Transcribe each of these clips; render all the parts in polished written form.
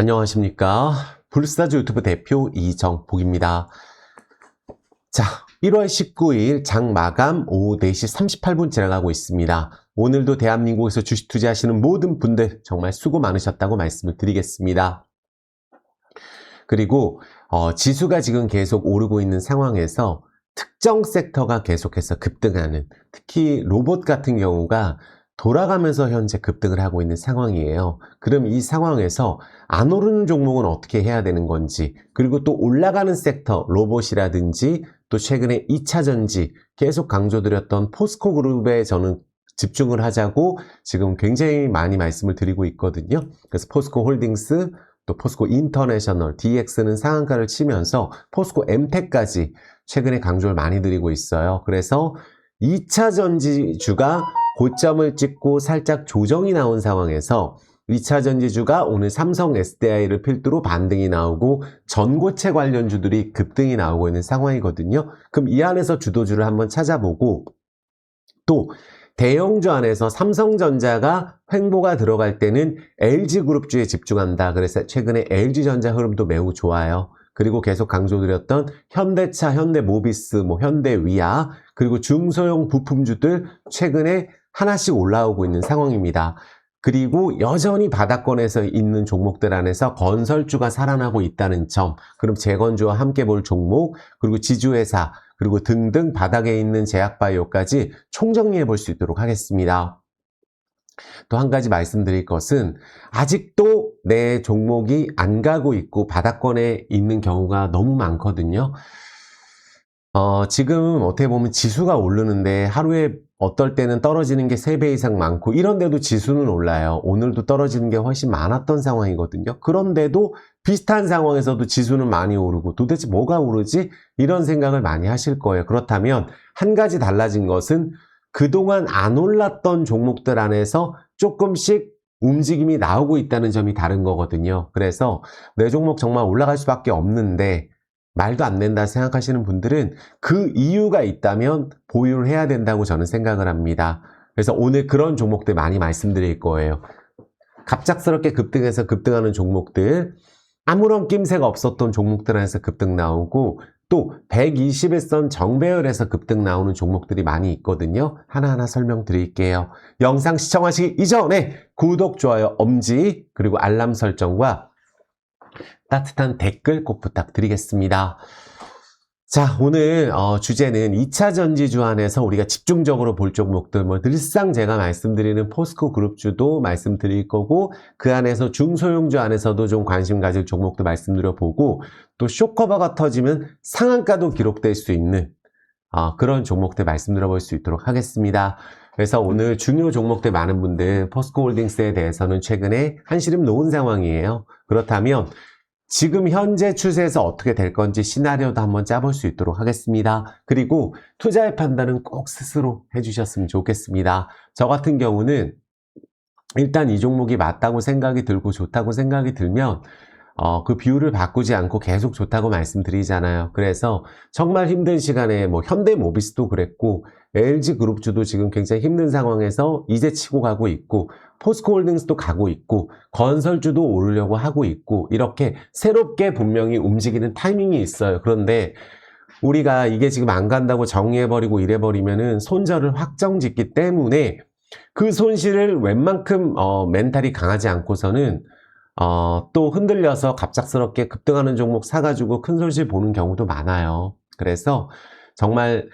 안녕하십니까. 불사조 유튜브 대표 이정복입니다. 자, 1월 19일 장 마감 오후 4시 38분 지나가고 있습니다. 오늘도 대한민국에서 주식 투자하시는 모든 분들 정말 수고 많으셨다고 말씀을 드리겠습니다. 그리고 지수가 지금 계속 오르고 있는 상황에서 특정 섹터가 계속해서 급등하는, 특히 로봇 같은 경우가 돌아가면서 현재 급등을 하고 있는 상황이에요. 그럼 이 상황에서 안 오르는 종목은 어떻게 해야 되는 건지, 그리고 또 올라가는 섹터, 로봇이라든지 또 최근에 2차전지 계속 강조드렸던 포스코 그룹에 저는 집중을 하자고 지금 굉장히 많이 말씀을 드리고 있거든요. 그래서 포스코 홀딩스, 또 포스코 인터내셔널, DX는 상한가를 치면서 포스코 엠텍까지 최근에 강조를 많이 드리고 있어요. 그래서 2차 전지주가 고점을 찍고 살짝 조정이 나온 상황에서 2차 전지주가 오늘 삼성 SDI를 필두로 반등이 나오고 전고체 관련주들이 급등이 나오고 있는 상황이거든요. 그럼 이 안에서 주도주를 한번 찾아보고, 또 대형주 안에서 삼성전자가 횡보가 들어갈 때는 LG그룹주에 집중한다. 그래서 최근에 LG전자 흐름도 매우 좋아요. 그리고 계속 강조드렸던 현대차, 현대모비스, 현대위아, 그리고 중소형 부품주들 최근에 하나씩 올라오고 있는 상황입니다. 그리고 여전히 바닥권에서 있는 종목들 안에서 건설주가 살아나고 있다는 점, 그럼 재건주와 함께 볼 종목, 그리고 지주회사, 그리고 등등 바닥에 있는 제약바이오까지 총정리해 볼 수 있도록 하겠습니다. 또 한 가지 말씀드릴 것은 아직도 내 종목이 안 가고 있고 바닥권에 있는 경우가 너무 많거든요. 지금 어떻게 보면 지수가 오르는데 하루에 어떨 때는 떨어지는 게 3배 이상 많고, 이런데도 지수는 올라요. 오늘도 떨어지는 게 훨씬 많았던 상황이거든요. 그런데도 비슷한 상황에서도 지수는 많이 오르고 도대체 뭐가 오르지? 이런 생각을 많이 하실 거예요. 그렇다면 한 가지 달라진 것은 그동안 안 올랐던 종목들 안에서 조금씩 움직임이 나오고 있다는 점이 다른 거거든요. 그래서 내 종목 정말 올라갈 수밖에 없는데 말도 안 된다 생각하시는 분들은 그 이유가 있다면 보유를 해야 된다고 저는 생각을 합니다. 그래서 오늘 그런 종목들 많이 말씀드릴 거예요. 갑작스럽게 급등해서 급등하는 종목들, 아무런 낌새가 없었던 종목들 안에서 급등 나오고, 또 121선 정배열에서 급등 나오는 종목들이 많이 있거든요. 하나하나 설명드릴게요. 영상 시청하시기 이전에 구독, 좋아요, 엄지, 그리고 알람 설정과 따뜻한 댓글 꼭 부탁드리겠습니다. 자, 오늘 주제는 2차 전지주 안에서 우리가 집중적으로 볼 종목들, 늘상 제가 말씀드리는 포스코 그룹주도 말씀드릴 거고, 그 안에서 중소형주 안에서도 좀 관심 가질 종목도 말씀드려보고, 또 쇼커버가 터지면 상한가도 기록될 수 있는 그런 종목들 말씀드려볼 수 있도록 하겠습니다. 그래서 오늘 중요 종목들 많은 분들 포스코 홀딩스에 대해서는 최근에 한시름 놓은 상황이에요. 그렇다면 지금 현재 추세에서 어떻게 될 건지 시나리오도 한번 짜볼 수 있도록 하겠습니다. 그리고 투자의 판단은 꼭 스스로 해주셨으면 좋겠습니다. 저 같은 경우는 일단 이 종목이 맞다고 생각이 들고 좋다고 생각이 들면 그 비율을 바꾸지 않고 계속 좋다고 말씀드리잖아요. 그래서 정말 힘든 시간에 현대모비스도 그랬고 LG그룹주도 지금 굉장히 힘든 상황에서 이제 치고 가고 있고, 포스코홀딩스도 가고 있고, 건설주도 오르려고 하고 있고, 이렇게 새롭게 분명히 움직이는 타이밍이 있어요. 그런데 우리가 이게 지금 안 간다고 정리해버리고 이래버리면은 손절을 확정짓기 때문에 그 손실을 웬만큼 멘탈이 강하지 않고서는 또 흔들려서 갑작스럽게 급등하는 종목 사가지고 큰 손실 보는 경우도 많아요. 그래서 정말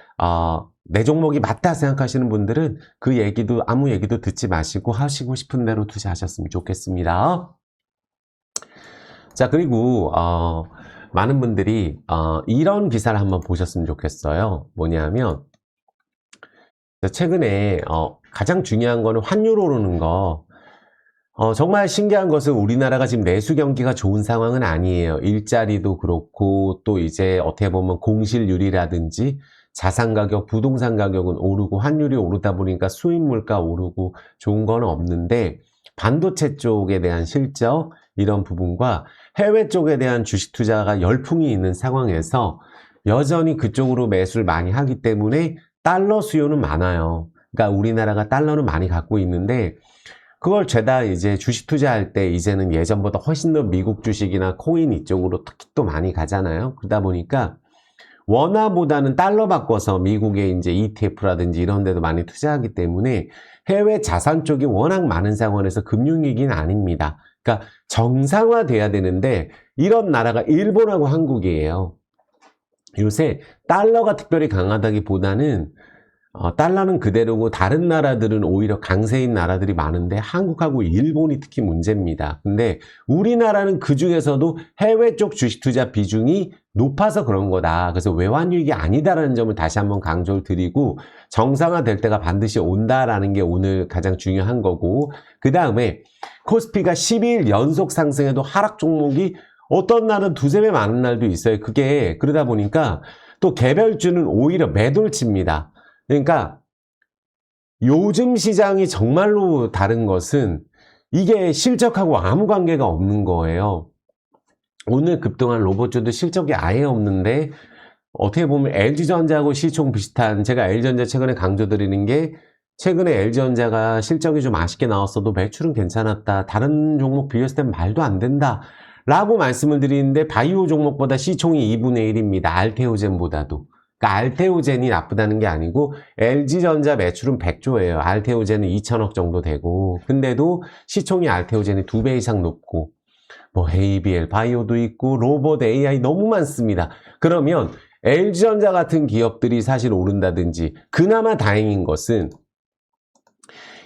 내 종목이 맞다 생각하시는 분들은 그 얘기도, 아무 얘기도 듣지 마시고 하시고 싶은 대로 투자하셨으면 좋겠습니다. 자, 그리고 많은 분들이 이런 기사를 한번 보셨으면 좋겠어요. 뭐냐면 최근에 가장 중요한 거는 환율 오르는 거. 정말 신기한 것은 우리나라가 지금 내수 경기가 좋은 상황은 아니에요. 일자리도 그렇고, 또 이제 어떻게 보면 공실률이라든지 자산 가격, 부동산 가격은 오르고 환율이 오르다 보니까 수입 물가 오르고 좋은 건 없는데, 반도체 쪽에 대한 실적, 이런 부분과 해외 쪽에 대한 주식 투자가 열풍이 있는 상황에서 여전히 그쪽으로 매수를 많이 하기 때문에 달러 수요는 많아요. 그러니까 우리나라가 달러는 많이 갖고 있는데 그걸 죄다 이제 주식 투자할 때 이제는 예전보다 훨씬 더 미국 주식이나 코인 이쪽으로 특히 또 많이 가잖아요. 그러다 보니까 원화보다는 달러 바꿔서 미국의 이제 ETF라든지 이런 데도 많이 투자하기 때문에 해외 자산 쪽이 워낙 많은 상황에서 금융위기는 아닙니다. 그러니까 정상화돼야 되는데 이런 나라가 일본하고 한국이에요. 요새 달러가 특별히 강하다기보다는 달러는 그대로고 다른 나라들은 오히려 강세인 나라들이 많은데 한국하고 일본이 특히 문제입니다. 근데 우리나라는 그 중에서도 해외 쪽 주식 투자 비중이 높아서 그런 거다. 그래서 외환위기 아니다라는 점을 다시 한번 강조를 드리고 정상화될 때가 반드시 온다라는 게 오늘 가장 중요한 거고, 그 다음에 코스피가 12일 연속 상승해도 하락 종목이 어떤 날은 두세 배 많은 날도 있어요. 그게 그러다 보니까 또 개별주는 오히려 매돌치입니다. 그러니까 요즘 시장이 정말로 다른 것은 이게 실적하고 아무 관계가 없는 거예요. 오늘 급등한 로봇주도 실적이 아예 없는데 어떻게 보면 LG전자하고 시총 비슷한, 제가 LG전자 최근에 강조드리는 게 최근에 LG전자가 실적이 좀 아쉽게 나왔어도 매출은 괜찮았다. 다른 종목 비교했을 땐 말도 안 된다. 라고 말씀을 드리는데 바이오 종목보다 시총이 2분의 1입니다. 알테오젠보다도. 그러니까 알테오젠이 나쁘다는 게 아니고 LG전자 매출은 100조예요. 알테오젠은 2천억 정도 되고, 근데도 시총이 알테오젠이 2배 이상 높고 뭐 ABL, 바이오도 있고 로봇, AI 너무 많습니다. 그러면 LG전자 같은 기업들이 사실 오른다든지, 그나마 다행인 것은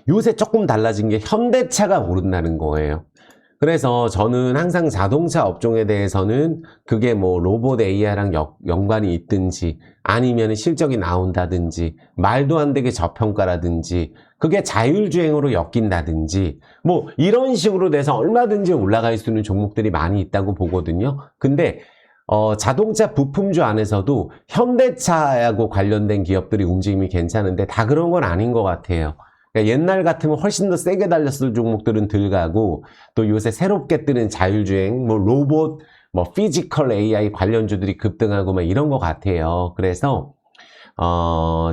요새 조금 달라진 게 현대차가 오른다는 거예요. 그래서 저는 항상 자동차 업종에 대해서는 그게 뭐 로봇 AI랑 연관이 있든지 아니면 실적이 나온다든지 말도 안 되게 저평가라든지 그게 자율주행으로 엮인다든지 뭐 이런 식으로 돼서 얼마든지 올라갈 수 있는 종목들이 많이 있다고 보거든요. 근데 자동차 부품주 안에서도 현대차하고 관련된 기업들이 움직임이 괜찮은데 다 그런 건 아닌 것 같아요. 그러니까 옛날 같으면 훨씬 더 세게 달렸을 종목들은 들가고, 또 요새 새롭게 뜨는 자율주행, 뭐 로봇, 뭐 피지컬 AI 관련주들이 급등하고 막 이런 것 같아요. 그래서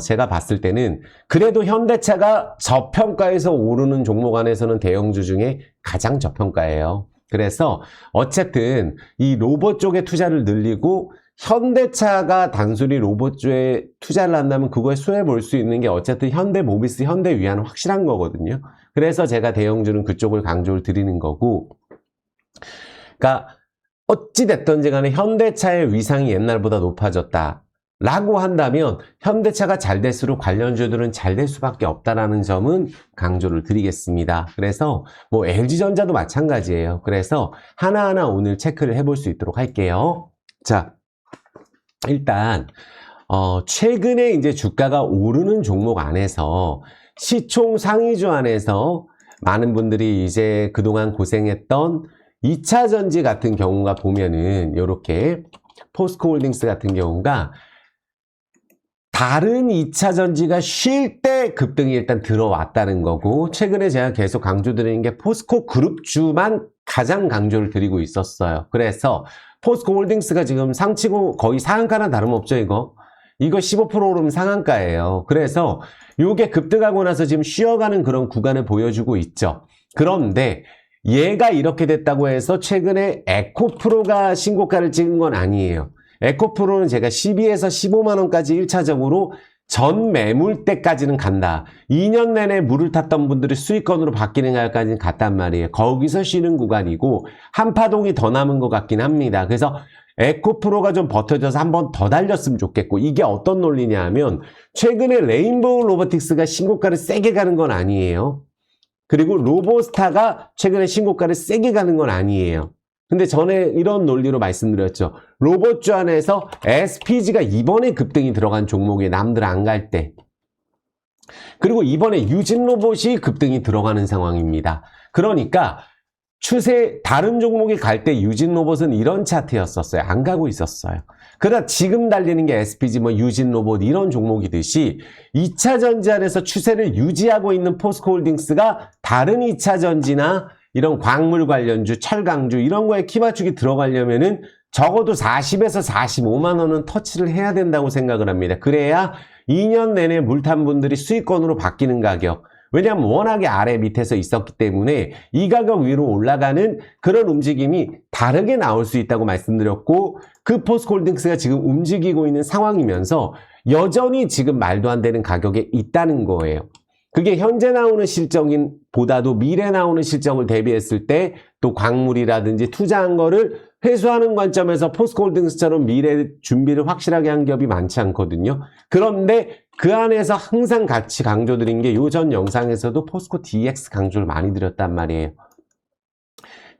제가 봤을 때는 그래도 현대차가 저평가에서 오르는 종목 안에서는 대형주 중에 가장 저평가예요. 그래서 어쨌든 이 로봇 쪽에 투자를 늘리고 현대차가 단순히 로봇주에 투자를 한다면 그거에 수혜 볼 수 있는 게 어쨌든 현대모비스, 현대위안은 확실한 거거든요. 그래서 제가 대형주는 그쪽을 강조를 드리는 거고, 그러니까 어찌됐든지 간에 현대차의 위상이 옛날보다 높아졌다 라고 한다면 현대차가 잘 될수록 관련주들은 잘 될 수밖에 없다라는 점은 강조를 드리겠습니다. 그래서 뭐 LG전자도 마찬가지예요. 그래서 하나하나 오늘 체크를 해볼 수 있도록 할게요. 자, 일단 최근에 이제 주가가 오르는 종목 안에서 시총 상위주 안에서 많은 분들이 이제 그동안 고생했던 2차전지 같은 경우가 보면은 이렇게 포스코홀딩스 같은 경우가 다른 2차전지가 쉴 때 급등이 일단 들어왔다는 거고, 최근에 제가 계속 강조드리는 게 포스코 그룹주만 가장 강조를 드리고 있었어요. 그래서 포스코홀딩스가 지금 상치고 거의 상한가나 다름없죠. 이거 15% 오르면 상한가예요. 그래서 이게 급등하고 나서 지금 쉬어가는 그런 구간을 보여주고 있죠. 그런데 얘가 이렇게 됐다고 해서 최근에 에코프로가 신고가를 찍은 건 아니에요. 에코프로는 제가 12에서 15만원까지 1차적으로 전 매물대까지는 간다. 2년 내내 물을 탔던 분들이 수익권으로 바뀌는 날까지는 갔단 말이에요. 거기서 쉬는 구간이고 한 파동이 더 남은 것 같긴 합니다. 그래서 에코프로가 좀 버텨줘서 한 번 더 달렸으면 좋겠고, 이게 어떤 논리냐 하면 최근에 레인보우 로보틱스가 신고가를 세게 가는 건 아니에요. 그리고 로보스타가 최근에 신고가를 세게 가는 건 아니에요. 근데 전에 이런 논리로 말씀드렸죠. 로봇주 안에서 SPG가 이번에 급등이 들어간 종목이 남들 안 갈 때. 그리고 이번에 유진로봇이 급등이 들어가는 상황입니다. 그러니까 추세 다른 종목이 갈 때 유진로봇은 이런 차트였었어요. 안 가고 있었어요. 그러다 지금 달리는 게 SPG, 뭐 유진로봇 이런 종목이듯이 2차전지 안에서 추세를 유지하고 있는 포스코홀딩스가 다른 2차전지나 이런 광물 관련주, 철강주 이런 거에 키맞추기 들어가려면은 적어도 40에서 45만 원은 터치를 해야 된다고 생각을 합니다. 그래야 2년 내내 물탄 분들이 수익권으로 바뀌는 가격, 왜냐하면 워낙에 아래 밑에서 있었기 때문에 이 가격 위로 올라가는 그런 움직임이 다르게 나올 수 있다고 말씀드렸고, 그 포스코홀딩스가 지금 움직이고 있는 상황이면서 여전히 지금 말도 안 되는 가격에 있다는 거예요. 그게 현재 나오는 실적인 보다도 미래 나오는 실적을 대비했을 때 또 광물이라든지 투자한 거를 회수하는 관점에서 포스코홀딩스처럼 미래 준비를 확실하게 한 기업이 많지 않거든요. 그런데 그 안에서 항상 같이 강조드린 게 요 전 영상에서도 포스코 DX 강조를 많이 드렸단 말이에요.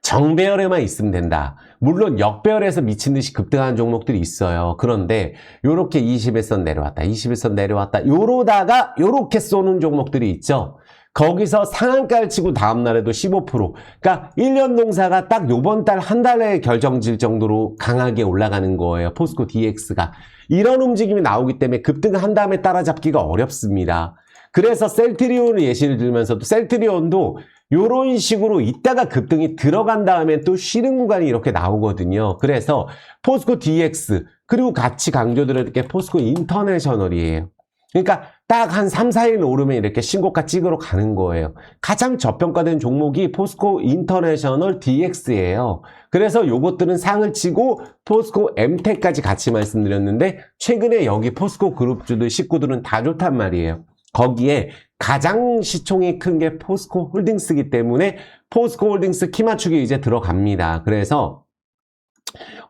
정배열에만 있으면 된다. 물론 역배열에서 미친 듯이 급등하는 종목들이 있어요. 그런데 요렇게 21선 내려왔다, 21선 내려왔다, 요러다가 요렇게 쏘는 종목들이 있죠. 거기서 상한가를 치고 다음날에도 15%. 그러니까 1년 농사가 딱 요번 달 한 달에 결정질 정도로 강하게 올라가는 거예요. 포스코 DX가. 이런 움직임이 나오기 때문에 급등한 다음에 따라잡기가 어렵습니다. 그래서 셀트리온을 예시를 들면서도 셀트리온도 요런 식으로 있다가 급등이 들어간 다음에 또 쉬는 구간이 이렇게 나오거든요. 그래서 포스코 DX 그리고 같이 강조드릴 게 포스코 인터내셔널이에요. 그러니까 딱 한 3, 4일 오르면 이렇게 신고가 찍으러 가는 거예요. 가장 저평가된 종목이 포스코 인터내셔널 DX예요. 그래서 요것들은 상을 치고 포스코 MTEC까지 같이 말씀드렸는데 최근에 여기 포스코 그룹주들 식구들은 다 좋단 말이에요. 거기에 가장 시총이 큰 게 포스코 홀딩스이기 때문에 포스코 홀딩스 키 맞추기 이제 들어갑니다. 그래서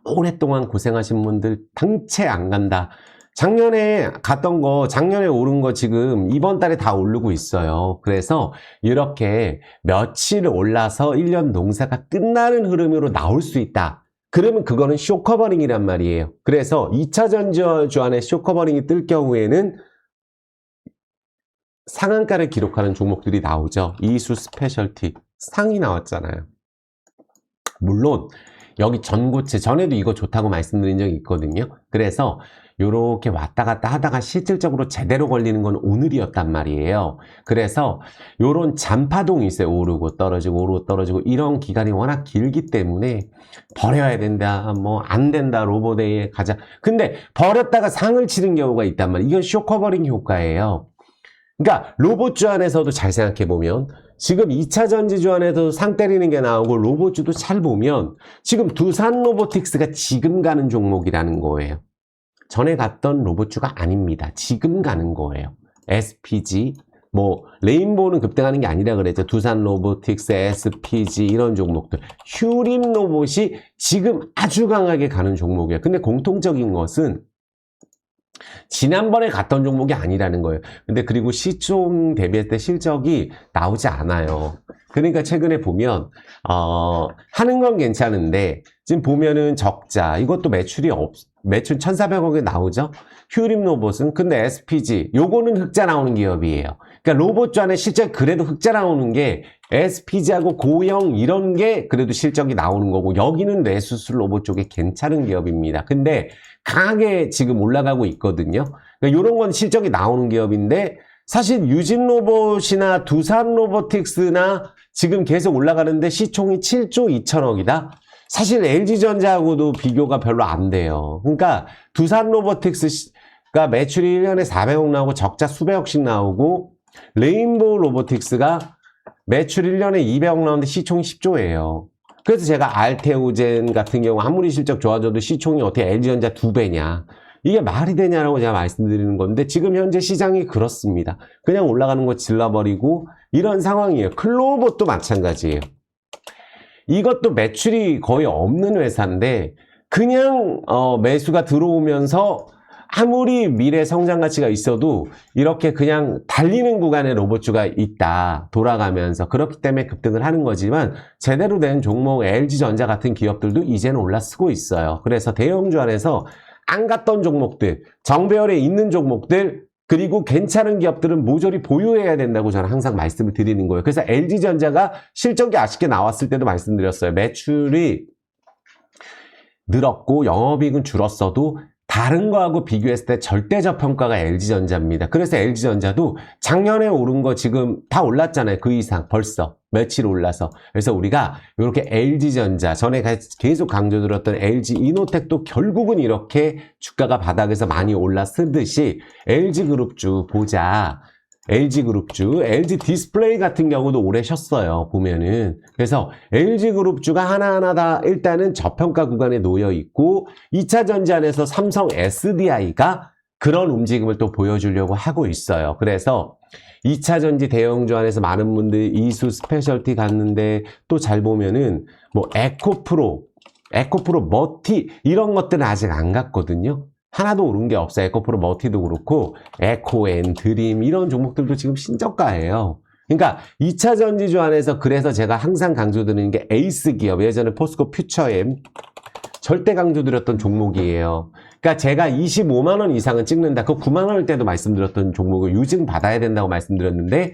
오랫동안 고생하신 분들 당체 안 간다. 작년에 갔던 거, 작년에 오른 거 지금 이번 달에 다 오르고 있어요. 그래서 이렇게 며칠 올라서 1년 농사가 끝나는 흐름으로 나올 수 있다. 그러면 그거는 쇼커버링이란 말이에요. 그래서 2차 전지 안에 쇼커버링이 뜰 경우에는 상한가를 기록하는 종목들이 나오죠. 이수 스페셜티 상이 나왔잖아요. 물론 여기 전고체 전에도 이거 좋다고 말씀드린 적이 있거든요. 그래서 요렇게 왔다 갔다 하다가 실질적으로 제대로 걸리는 건 오늘이었단 말이에요. 그래서 요런 잔파동이 있어요. 오르고 떨어지고 오르고 떨어지고 이런 기간이 워낙 길기 때문에 버려야 된다, 뭐 안 된다, 로보데이에 가자. 근데 버렸다가 상을 치는 경우가 있단 말이에요. 이건 쇼커버링 효과예요. 그러니까 로봇주 안에서도 잘 생각해보면 지금 2차 전지주 안에도 상 때리는 게 나오고 로봇주도 잘 보면 지금 두산 로보틱스가 지금 가는 종목이라는 거예요. 전에 갔던 로봇주가 아닙니다. 지금 가는 거예요. SPG, 뭐 레인보우는 급등하는 게 아니라 그랬죠. 두산 로보틱스, SPG 이런 종목들. 휴림 로봇이 지금 아주 강하게 가는 종목이에요. 근데 공통적인 것은 지난번에 갔던 종목이 아니라는 거예요. 근데 그리고 시총 대비했을 때 실적이 나오지 않아요. 그러니까 최근에 보면 하는 건 괜찮은데 지금 보면은 적자, 이것도 매출 1,400억에 나오죠. 휴림 로봇은. 근데 SPG 요거는 흑자 나오는 기업이에요. 그러니까 로봇주 안에 실제 그래도 흑자 나오는 게 SPG하고 고영 이런 게 그래도 실적이 나오는 거고, 여기는 뇌수술 로봇 쪽에 괜찮은 기업입니다. 근데 강하게 지금 올라가고 있거든요. 그러니까 이런 건 실적이 나오는 기업인데 사실 유진 로봇이나 두산 로보틱스나 지금 계속 올라가는데 시총이 7조 2천억이다. 사실 LG전자하고도 비교가 별로 안 돼요. 그러니까 두산 로보틱스가 매출이 1년에 400억 나오고 적자 수백억씩 나오고, 레인보우 로보틱스가 매출 1년에 200억 나오는데 시총이 10조예요. 그래서 제가 알테오젠 같은 경우 아무리 실적 좋아져도 시총이 어떻게 LG전자 2배냐. 이게 말이 되냐라고 제가 말씀드리는 건데 지금 현재 시장이 그렇습니다. 그냥 올라가는 거 질러버리고 이런 상황이에요. 클로버도 마찬가지예요. 이것도 매출이 거의 없는 회사인데 그냥 매수가 들어오면서 아무리 미래 성장 가치가 있어도 이렇게 그냥 달리는 구간에 로봇주가 있다, 돌아가면서. 그렇기 때문에 급등을 하는 거지만 제대로 된 종목 LG전자 같은 기업들도 이제는 올라서고 있어요. 그래서 대형주 안에서 안 갔던 종목들, 정배열에 있는 종목들, 그리고 괜찮은 기업들은 모조리 보유해야 된다고 저는 항상 말씀을 드리는 거예요. 그래서 LG전자가 실적이 아쉽게 나왔을 때도 말씀드렸어요. 매출이 늘었고 영업이익은 줄었어도 다른 거하고 비교했을 때 절대적 평가가 LG전자입니다. 그래서 LG전자도 작년에 오른 거 지금 다 올랐잖아요. 그 이상 벌써 며칠 올라서. 그래서 우리가 이렇게 LG전자, 전에 계속 강조드렸던 LG이노텍도 결국은 이렇게 주가가 바닥에서 많이 올라서듯이 LG그룹주 보자. LG그룹주, LG 디스플레이 같은 경우도 오래 쉬었어요. 보면은. 그래서 LG그룹주가 하나하나 다 일단은 저평가 구간에 놓여 있고 2차전지 안에서 삼성 SDI가 그런 움직임을 또 보여주려고 하고 있어요. 그래서 2차전지 대형주 안에서 많은 분들이 이수 스페셜티 갔는데 또 잘 보면은 뭐 에코프로 머티 이런 것들은 아직 안 갔거든요. 하나도 오른 게 없어요. 에코프로 머티도 그렇고 에코앤 드림 이런 종목들도 지금 신저가예요. 그러니까 2차 전지주 안에서 그래서 제가 항상 강조드리는 게 에이스 기업, 예전에 포스코 퓨처엠 절대 강조드렸던 종목이에요. 그러니까 제가 25만 원 이상은 찍는다. 그 9만 원일 때도 말씀드렸던 종목을 유증 받아야 된다고 말씀드렸는데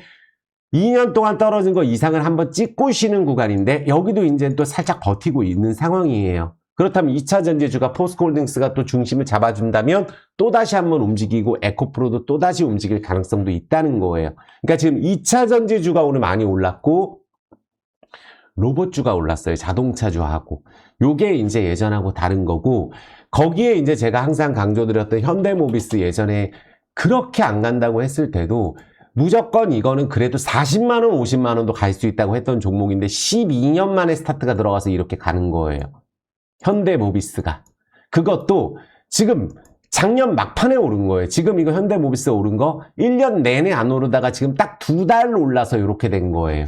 2년 동안 떨어진 거 이상을 한번 찍고 쉬는 구간인데 여기도 이제 또 살짝 버티고 있는 상황이에요. 그렇다면 2차 전지주가 포스코홀딩스가 또 중심을 잡아준다면 또다시 한번 움직이고 에코프로도 또다시 움직일 가능성도 있다는 거예요. 그러니까 지금 2차 전지주가 오늘 많이 올랐고 로봇주가 올랐어요. 자동차주하고. 요게 이제 예전하고 다른 거고 거기에 이제 제가 항상 강조드렸던 현대모비스 예전에 그렇게 안 간다고 했을 때도 무조건 이거는 그래도 40만 원, 50만 원도 갈 수 있다고 했던 종목인데 12년 만에 스타트가 들어가서 이렇게 가는 거예요. 현대모비스가. 그것도 지금 작년 막판에 오른 거예요. 지금 이거 현대모비스 오른 거 1년 내내 안 오르다가 지금 딱 2달 올라서 이렇게 된 거예요.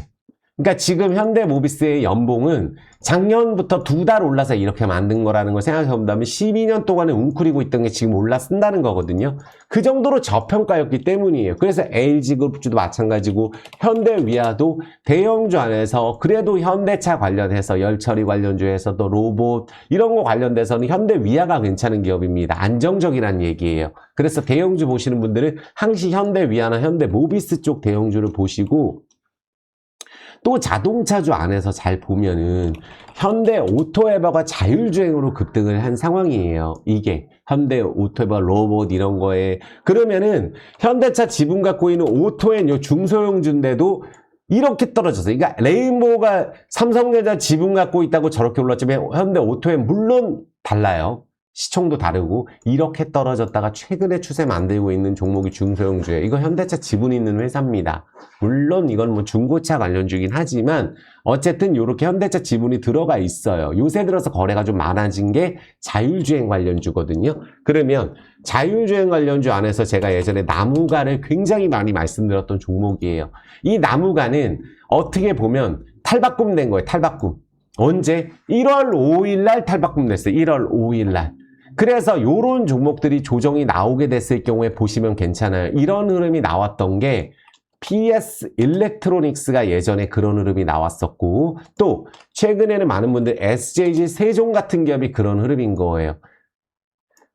그러니까 지금 현대모비스의 연봉은 작년부터 2달 올라서 이렇게 만든 거라는 걸 생각해 본다면 12년 동안에 웅크리고 있던 게 지금 올라쓴다는 거거든요. 그 정도로 저평가였기 때문이에요. 그래서 LG그룹주도 마찬가지고 현대위아도 대형주 안에서 그래도 현대차 관련해서 열처리 관련주에서도 로봇 이런 거 관련돼서는 현대위아가 괜찮은 기업입니다. 안정적이라는 얘기예요. 그래서 대형주 보시는 분들은 항시 현대위아나 현대모비스 쪽 대형주를 보시고 또 자동차주 안에서 잘 보면은 현대 오토에버가 자율주행으로 급등을 한 상황이에요. 이게 현대 오토에버 로봇 이런 거에 그러면은 현대차 지분 갖고 있는 오토엔 요 중소형주인데도 이렇게 떨어졌어요. 그러니까 레인보우가 삼성전자 지분 갖고 있다고 저렇게 올랐지만 현대 오토엔 물론 달라요. 시총도 다르고 이렇게 떨어졌다가 최근에 추세 만들고 있는 종목이 중소형주예요. 이거 현대차 지분 있는 회사입니다. 물론 이건 뭐 중고차 관련주긴 하지만 어쨌든 이렇게 현대차 지분이 들어가 있어요. 요새 들어서 거래가 좀 많아진 게 자율주행 관련주거든요. 그러면 자율주행 관련주 안에서 제가 예전에 나무가를 굉장히 많이 말씀드렸던 종목이에요. 이 나무가는 어떻게 보면 탈바꿈 된 거예요. 탈바꿈. 언제? 1월 5일 날 탈바꿈 됐어요. 1월 5일 날. 그래서 요런 종목들이 조정이 나오게 됐을 경우에 보시면 괜찮아요. 이런 흐름이 나왔던 게 PS 일렉트로닉스가 예전에 그런 흐름이 나왔었고 또 최근에는 많은 분들 SJG 세종 같은 기업이 그런 흐름인 거예요.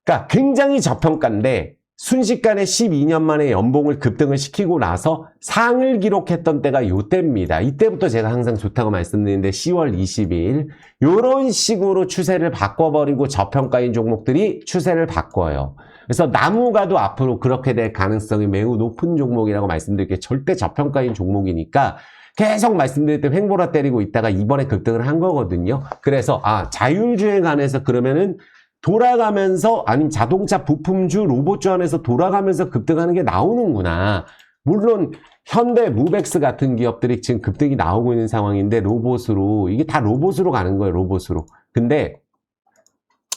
그러니까 굉장히 저평가인데 순식간에 12년 만에 연봉을 급등을 시키고 나서 상을 기록했던 때가 요때입니다. 이때부터 제가 항상 좋다고 말씀드리는데 10월 22일 이런 식으로 추세를 바꿔버리고 저평가인 종목들이 추세를 바꿔요. 그래서 나무가도 앞으로 그렇게 될 가능성이 매우 높은 종목이라고 말씀드릴게요. 절대 저평가인 종목이니까 계속 말씀드릴 때 횡보라 때리고 있다가 이번에 급등을 한 거거든요. 그래서 자율주행 안에서 그러면은 돌아가면서 아니면 자동차 부품주 로봇주 안에서 돌아가면서 급등하는 게 나오는구나. 물론 현대 무벡스 같은 기업들이 지금 급등이 나오고 있는 상황인데 로봇으로 이게 다 로봇으로 가는 거예요. 로봇으로. 근데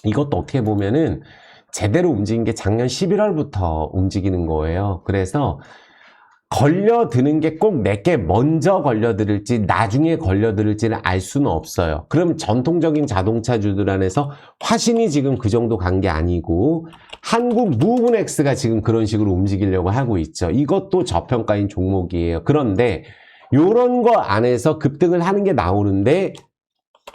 이것도 어떻게 보면은 제대로 움직인 게 작년 11월부터 움직이는 거예요. 그래서 걸려드는 게 꼭 내게 먼저 걸려들을지 나중에 걸려들을지는 알 수는 없어요. 그럼 전통적인 자동차주들 안에서 화신이 지금 그 정도 간 게 아니고 한국 무브넥스가 지금 그런 식으로 움직이려고 하고 있죠. 이것도 저평가인 종목이에요. 그런데 이런 거 안에서 급등을 하는 게 나오는데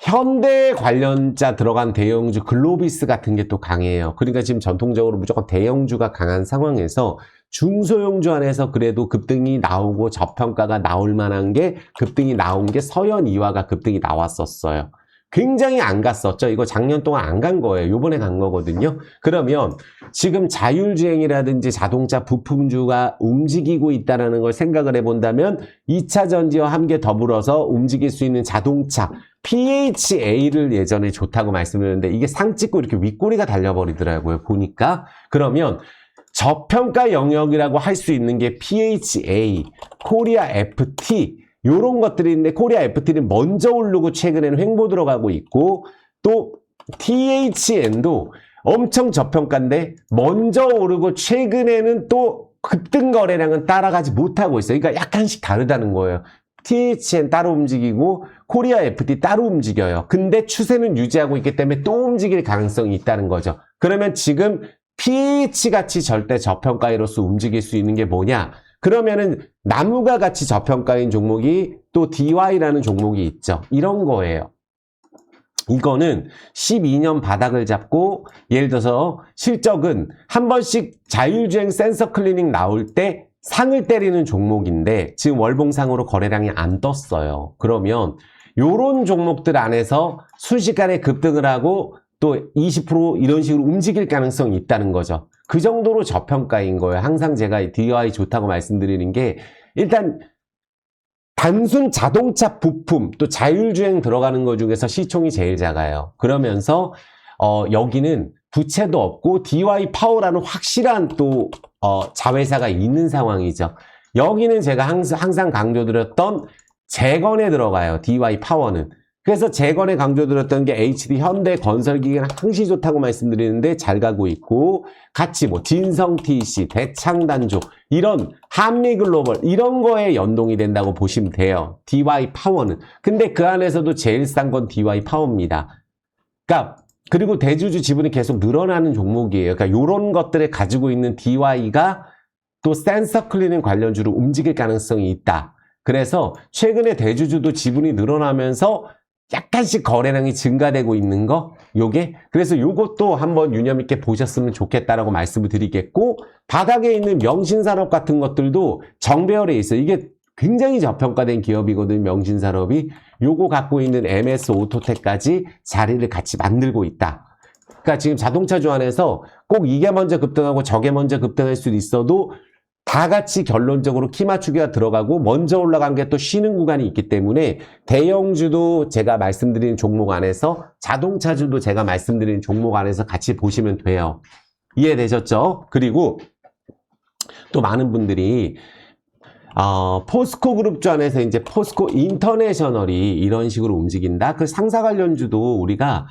현대 관련자 들어간 대형주 글로비스 같은 게 또 강해요. 그러니까 지금 전통적으로 무조건 대형주가 강한 상황에서 중소형주 안에서 그래도 급등이 나오고 저평가가 나올 만한 게 급등이 나온 게 서현이화가 급등이 나왔었어요. 굉장히 안 갔었죠. 이거 작년 동안 안 간 거예요. 요번에 간 거거든요. 그러면 지금 자율주행이라든지 자동차 부품주가 움직이고 있다는 걸 생각을 해본다면 2차 전지와 함께 더불어서 움직일 수 있는 자동차 PHA를 예전에 좋다고 말씀드렸는데 이게 상 찍고 이렇게 윗꼬리가 달려버리더라고요. 보니까. 그러면 저평가 영역이라고 할 수 있는 게 PHA, 코리아 FT 요런 것들이 있는데 코리아 FT는 먼저 오르고 최근에는 횡보 들어가고 있고 또 THN도 엄청 저평가인데 먼저 오르고 최근에는 또 급등 거래량은 따라가지 못하고 있어요. 그러니까 약간씩 다르다는 거예요. THN 따로 움직이고 코리아 FT 따로 움직여요. 근데 추세는 유지하고 있기 때문에 또 움직일 가능성이 있다는 거죠. 그러면 지금 PH같이 절대 저평가로서 움직일 수 있는 게 뭐냐? 그러면은 나무가 같이 저평가인 종목이 또 DY라는 종목이 있죠. 이런 거예요. 이거는 12년 바닥을 잡고 예를 들어서 실적은 한 번씩 자율주행 센서 클리닝 나올 때 상을 때리는 종목인데 지금 월봉상으로 거래량이 안 떴어요. 그러면 요런 종목들 안에서 순식간에 급등을 하고 또 20% 이런 식으로 움직일 가능성이 있다는 거죠. 그 정도로 저평가인 거예요. 항상 제가 DY 좋다고 말씀드리는 게 일단 단순 자동차 부품 또 자율주행 들어가는 것 중에서 시총이 제일 작아요. 그러면서 여기는 부채도 없고 DY 파워라는 확실한 또 자회사가 있는 상황이죠. 여기는 제가 항상 강조드렸던 재건에 들어가요. DY 파워는. 그래서 재건에 강조드렸던 게 HD 현대 건설기계는 항시 좋다고 말씀드리는데 잘 가고 있고 같이 뭐 진성 TC, 대창단조 이런 한미글로벌 이런 거에 연동이 된다고 보시면 돼요. DY 파워는. 근데 그 안에서도 제일 싼 건 DY 파워입니다. 그러니까 그리고 대주주 지분이 계속 늘어나는 종목이에요. 그러니까 이런 것들을 가지고 있는 DY가 또 센서 클리닝 관련주로 움직일 가능성이 있다. 그래서 최근에 대주주도 지분이 늘어나면서 약간씩 거래량이 증가되고 있는 거 요게 그래서 요것도 한번 유념 있게 보셨으면 좋겠다라고 말씀을 드리겠고 바닥에 있는 명신산업 같은 것들도 정배열에 있어요. 이게 굉장히 저평가된 기업이거든요. 명신산업이 요거 갖고 있는 MS 오토텍까지 자리를 같이 만들고 있다. 그러니까 지금 자동차주 안에서 꼭 이게 먼저 급등하고 저게 먼저 급등할 수도 있어도 다 같이 결론적으로 키 맞추기가 들어가고 먼저 올라간 게 또 쉬는 구간이 있기 때문에 대형주도 제가 말씀드린 종목 안에서 자동차주도 제가 말씀드린 종목 안에서 같이 보시면 돼요. 이해되셨죠? 그리고 또 많은 분들이 포스코 그룹주 안에서 이제 포스코 인터내셔널이 이런 식으로 움직인다. 그 상사 관련주도 우리가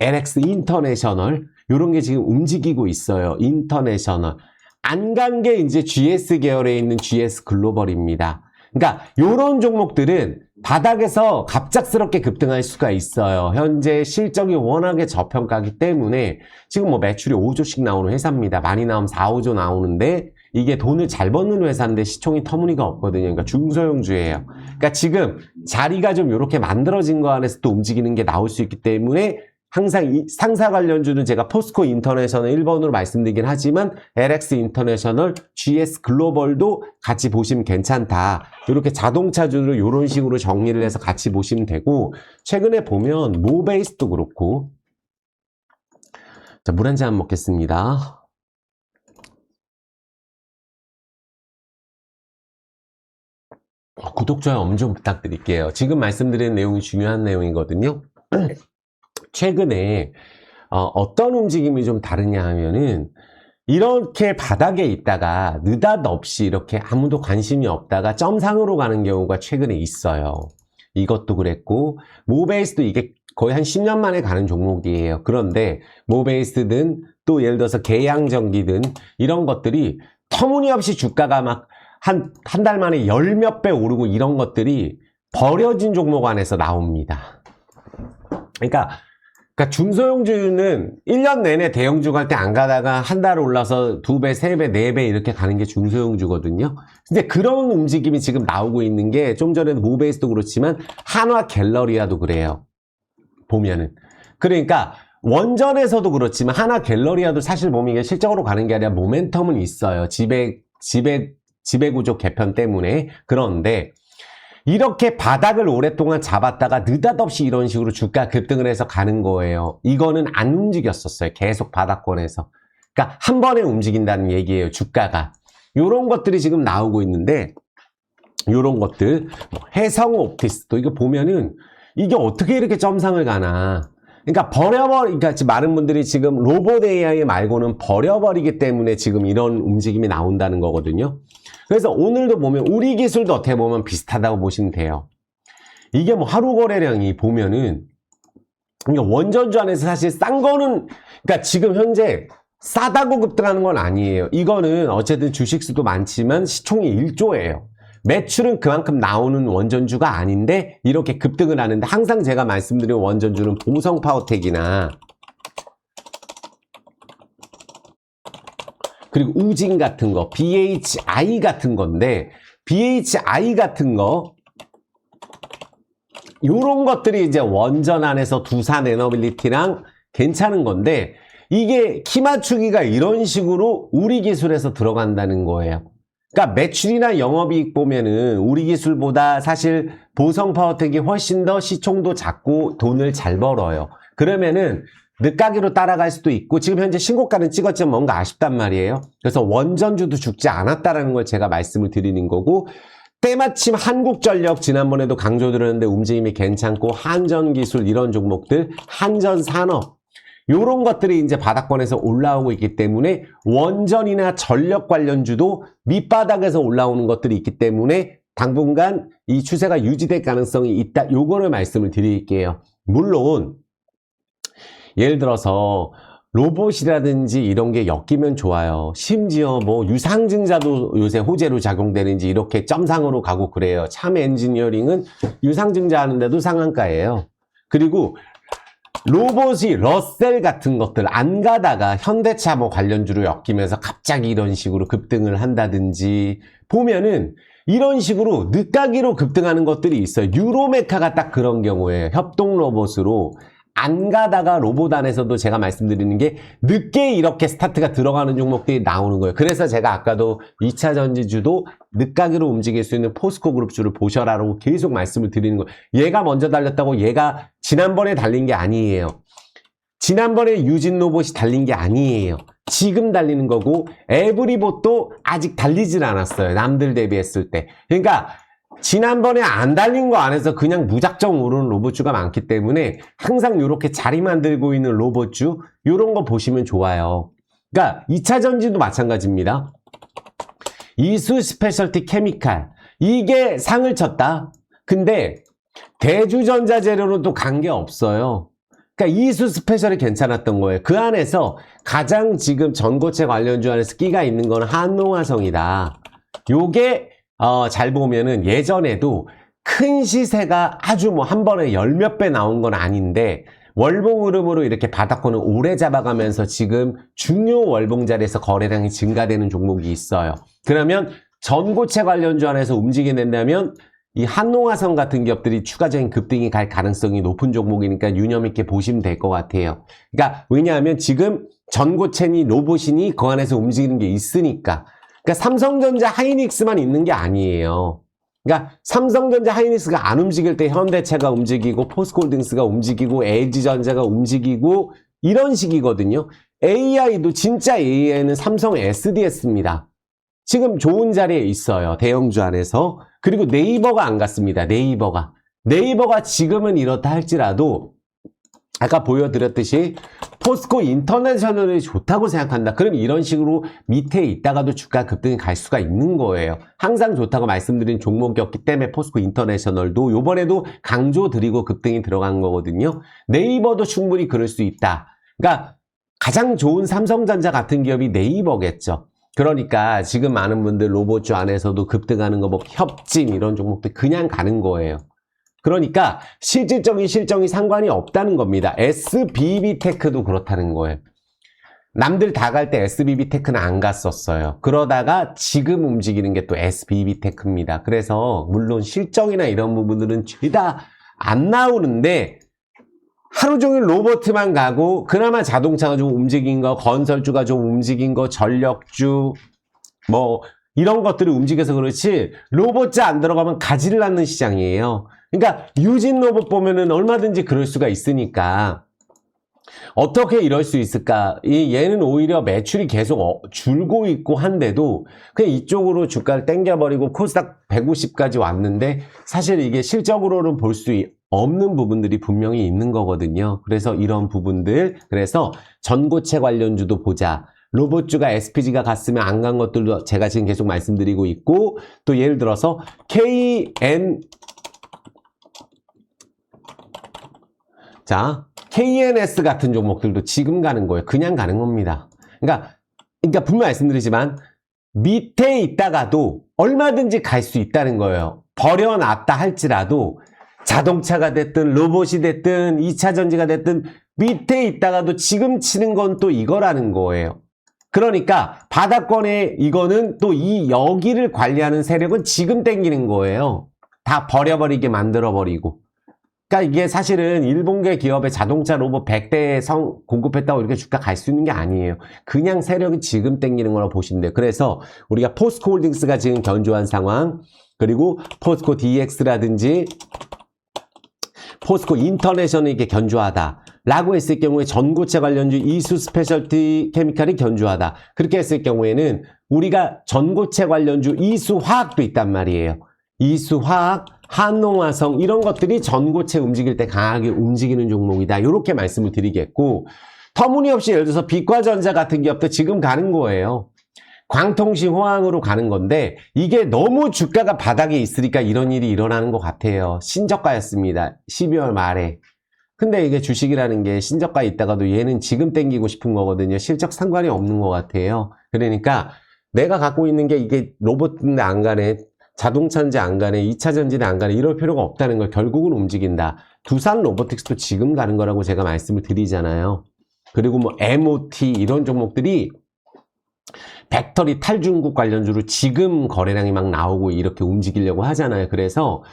LX 인터내셔널 요런 게 지금 움직이고 있어요. 인터내셔널. 안 간 게 이제 GS 계열에 있는 GS 글로벌입니다. 그러니까 요런 종목들은 바닥에서 갑작스럽게 급등할 수가 있어요. 현재 실적이 워낙에 저평가이기 때문에 지금 뭐 매출이 5조씩 나오는 회사입니다. 많이 나오면 4, 5조 나오는데 이게 돈을 잘 버는 회사인데 시총이 터무니가 없거든요. 그러니까 중소형주예요. 그러니까 지금 자리가 좀 이렇게 만들어진 거 안에서 또 움직이는 게 나올 수 있기 때문에 항상 이 상사 관련주는 제가 포스코 인터내셔널 1번으로 말씀드리긴 하지만 LX 인터내셔널, GS 글로벌도 같이 보시면 괜찮다. 이렇게 자동차주를 이런 식으로 정리를 해서 같이 보시면 되고 최근에 보면 모베이스도 그렇고 자, 물 한 잔 먹겠습니다. 구독, 좋아요 엄청 부탁드릴게요. 지금 말씀드리는 내용이 중요한 내용이거든요. 최근에 어떤 움직임이 좀 다르냐 하면은 이렇게 바닥에 있다가 느닷없이 이렇게 아무도 관심이 없다가 점상으로 가는 경우가 최근에 있어요. 이것도 그랬고 모베이스도 이게 거의 한 10년 만에 가는 종목이에요. 그런데 모베이스든 또 예를 들어서 계양전기든 이런 것들이 터무니없이 주가가 막 한 달 만에 열 몇 배 오르고 이런 것들이 버려진 종목 안에서 나옵니다. 그러니까 중소형주는 1년 내내 대형주 갈 때 안 가다가 한 달 올라서 2배, 3배, 4배 이렇게 가는 게 중소형주거든요. 근데 그런 움직임이 지금 나오고 있는 게 좀 전에도 모베이스도 그렇지만 한화 갤러리아도 그래요. 보면은. 그러니까 원전에서도 그렇지만 한화 갤러리아도 사실 보면 이게 실적으로 가는 게 아니라 모멘텀은 있어요. 지배구조 개편 때문에. 그런데 이렇게 바닥을 오랫동안 잡았다가 느닷없이 이런 식으로 주가 급등을 해서 가는 거예요. 이거는 안 움직였었어요. 계속 바닥권에서. 그러니까 한 번에 움직인다는 얘기예요. 주가가. 이런 것들이 지금 나오고 있는데 이런 것들 해성옵티스도 이거 보면은 이게 어떻게 이렇게 점상을 가나. 그러니까 그러니까 지금 많은 분들이 지금 로봇 AI 말고는 버려버리기 때문에 지금 이런 움직임이 나온다는 거거든요. 그래서 오늘도 보면 우리 기술도 어떻게 보면 비슷하다고 보시면 돼요. 이게 뭐 하루 거래량이 보면은, 그러니까 원전주 안에서 사실 싼 거는, 그러니까 지금 현재 싸다고 급등하는 건 아니에요. 이거는 어쨌든 주식수도 많지만 시총이 1조예요. 매출은 그만큼 나오는 원전주가 아닌데 이렇게 급등을 하는데, 항상 제가 말씀드린 원전주는 보성 파워텍이나 그리고 우진 같은 거, BHI 같은 건데, BHI 같은 거 요런 것들이 이제 원전 안에서 두산 에너빌리티랑 괜찮은 건데, 이게 키 맞추기가 이런 식으로 우리 기술에서 들어간다는 거예요. 그러니까 매출이나 영업이익 보면은 우리 기술보다 사실 보성 파워텍이 훨씬 더 시총도 작고 돈을 잘 벌어요. 그러면은 늦가기로 따라갈 수도 있고, 지금 현재 신고가는 찍었지만 뭔가 아쉽단 말이에요. 그래서 원전주도 죽지 않았다라는 걸 제가 말씀을 드리는 거고, 때마침 한국전력 지난번에도 강조드렸는데 움직임이 괜찮고, 한전기술 이런 종목들, 한전산업 요런 것들이 이제 바닥권에서 올라오고 있기 때문에 원전이나 전력 관련주도 밑바닥에서 올라오는 것들이 있기 때문에 당분간 이 추세가 유지될 가능성이 있다. 요거를 말씀을 드릴게요. 물론 예를 들어서 로봇이라든지 이런 게 엮이면 좋아요. 심지어 뭐 유상증자도 요새 호재로 작용되는지 이렇게 점상으로 가고 그래요. 참 엔지니어링은 유상증자 하는데도 상한가예요. 그리고 로봇이 러셀 같은 것들 안 가다가 현대차 뭐 관련주로 엮이면서 갑자기 이런 식으로 급등을 한다든지 보면은 이런 식으로 늦가기로 급등하는 것들이 있어요. 유로메카가 딱 그런 경우에요. 협동 로봇으로 안 가다가 로봇 안에서도 제가 말씀드리는 게 늦게 이렇게 스타트가 들어가는 종목들이 나오는 거예요. 그래서 제가 아까도 2차 전지주도 늦가기로 움직일 수 있는 포스코 그룹주를 보셔라라고 계속 말씀을 드리는 거예요. 얘가 먼저 달렸다고 얘가 지난번에 달린 게 아니에요. 지난번에 유진 로봇이 달린 게 아니에요. 지금 달리는 거고, 에브리봇도 아직 달리질 않았어요. 남들 대비했을 때. 그러니까 지난번에 안 달린 거 안에서 그냥 무작정 오르는 로봇주가 많기 때문에 항상 이렇게 자리 만들고 있는 로봇주 이런 거 보시면 좋아요. 그러니까 2차 전지도 마찬가지입니다. 이수 스페셜티 케미칼 이게 상을 쳤다. 근데 대주전자재료는 또 관계 없어요. 그러니까 이수 스페셜이 괜찮았던 거예요. 그 안에서 가장 지금 전고체 관련주 안에서 끼가 있는 건 한농화성이다. 요게 잘 보면은 예전에도 큰 시세가 아주 뭐 한 번에 열 몇 배 나온 건 아닌데 월봉 흐름으로 이렇게 바닥권을 오래 잡아가면서 지금 중요 월봉 자리에서 거래량이 증가되는 종목이 있어요. 그러면 전고체 관련주 안에서 움직이게 된다면 이 한농화성 같은 기업들이 추가적인 급등이 갈 가능성이 높은 종목이니까 유념 있게 보시면 될 것 같아요. 그러니까 왜냐하면 지금 전고체니 로봇이니 그 안에서 움직이는 게 있으니까. 그러니까 삼성전자 하이닉스만 있는 게 아니에요. 그러니까 삼성전자 하이닉스가 안 움직일 때 현대차가 움직이고 포스코홀딩스가 움직이고 LG전자가 움직이고 이런 식이거든요. AI도 진짜 AI는 삼성 SDS입니다. 지금 좋은 자리에 있어요. 대형주 안에서. 그리고 네이버가 안 갔습니다. 네이버가 지금은 이렇다 할지라도 아까 보여드렸듯이 포스코 인터내셔널이 좋다고 생각한다. 그럼 이런 식으로 밑에 있다가도 주가 급등이 갈 수가 있는 거예요. 항상 좋다고 말씀드린 종목이었기 때문에 포스코 인터내셔널도 요번에도 강조드리고 급등이 들어간 거거든요. 네이버도 충분히 그럴 수 있다. 그러니까 가장 좋은 삼성전자 같은 기업이 네이버겠죠. 그러니까 지금 많은 분들 로봇주 안에서도 급등하는 거 뭐 협진 이런 종목들 그냥 가는 거예요. 그러니까 실질적인 실정이 상관이 없다는 겁니다. SBB테크도 그렇다는 거예요. 남들 다 갈 때 SBB테크는 안 갔었어요. 그러다가 지금 움직이는 게 또 SBB테크입니다. 그래서 물론 실정이나 이런 부분들은 죄다 안 나오는데 하루 종일 로봇만 가고 그나마 자동차가 좀 움직인 거, 건설주가 좀 움직인 거, 전력주 뭐 이런 것들이 움직여서 그렇지 로봇자 안 들어가면 가지를 않는 시장이에요. 그러니까 유진 로봇 보면은 얼마든지 그럴 수가 있으니까 어떻게 이럴 수 있을까? 얘는 오히려 매출이 계속 줄고 있고 한데도 그냥 이쪽으로 주가를 땡겨버리고 코스닥 150까지 왔는데 사실 이게 실적으로는 볼 수 없는 부분들이 분명히 있는 거거든요. 그래서 이런 부분들, 그래서 전고체 관련주도 보자. 로봇주가 SPG가 갔으면 안 간 것들도 제가 지금 계속 말씀드리고 있고, 또 예를 들어서 KNS 같은 종목들도 지금 가는 거예요. 그냥 가는 겁니다. 그러니까 분명 말씀드리지만 밑에 있다가도 얼마든지 갈 수 있다는 거예요. 버려놨다 할지라도 자동차가 됐든 로봇이 됐든 2차 전지가 됐든 밑에 있다가도 지금 치는 건 또 이거라는 거예요. 그러니까 바닥권에 이거는 또 이 여기를 관리하는 세력은 지금 땡기는 거예요. 다 버려버리게 만들어버리고. 그러니까 이게 사실은 일본계 기업의 자동차 로봇 100대 공급했다고 이렇게 주가 갈 수 있는 게 아니에요. 그냥 세력이 지금 땡기는 거라고 보시면 돼요. 그래서 우리가 포스코 홀딩스가 지금 견조한 상황, 그리고 포스코 DX라든지 포스코 인터내셔널이 이렇게 견조하다 라고 했을 경우에 전고체 관련주 이수 스페셜티 케미칼이 견조하다. 그렇게 했을 경우에는 우리가 전고체 관련주 이수 화학도 있단 말이에요. 이수 화학, 한농화성 이런 것들이 전고체 움직일 때 강하게 움직이는 종목이다. 이렇게 말씀을 드리겠고, 터무니없이 예를 들어서 빛과전자 같은 기업도 지금 가는 거예요. 광통신 호황으로 가는 건데 이게 너무 주가가 바닥에 있으니까 이런 일이 일어나는 것 같아요. 신저가였습니다. 12월 말에. 근데 이게 주식이라는 게 신저가에 있다가도 얘는 지금 땡기고 싶은 거거든요. 실적 상관이 없는 것 같아요. 그러니까 내가 갖고 있는 게 이게 로봇인데 안 가네, 자동차인지 안 가네, 2차 전지는 안 가네, 이럴 필요가 없다는 걸 결국은 움직인다. 두산 로보틱스도 지금 가는 거라고 제가 말씀을 드리잖아요. 그리고 뭐 MOT 이런 종목들이 벡터리 탈중국 관련주로 지금 거래량이 막 나오고 이렇게 움직이려고 하잖아요. 그래서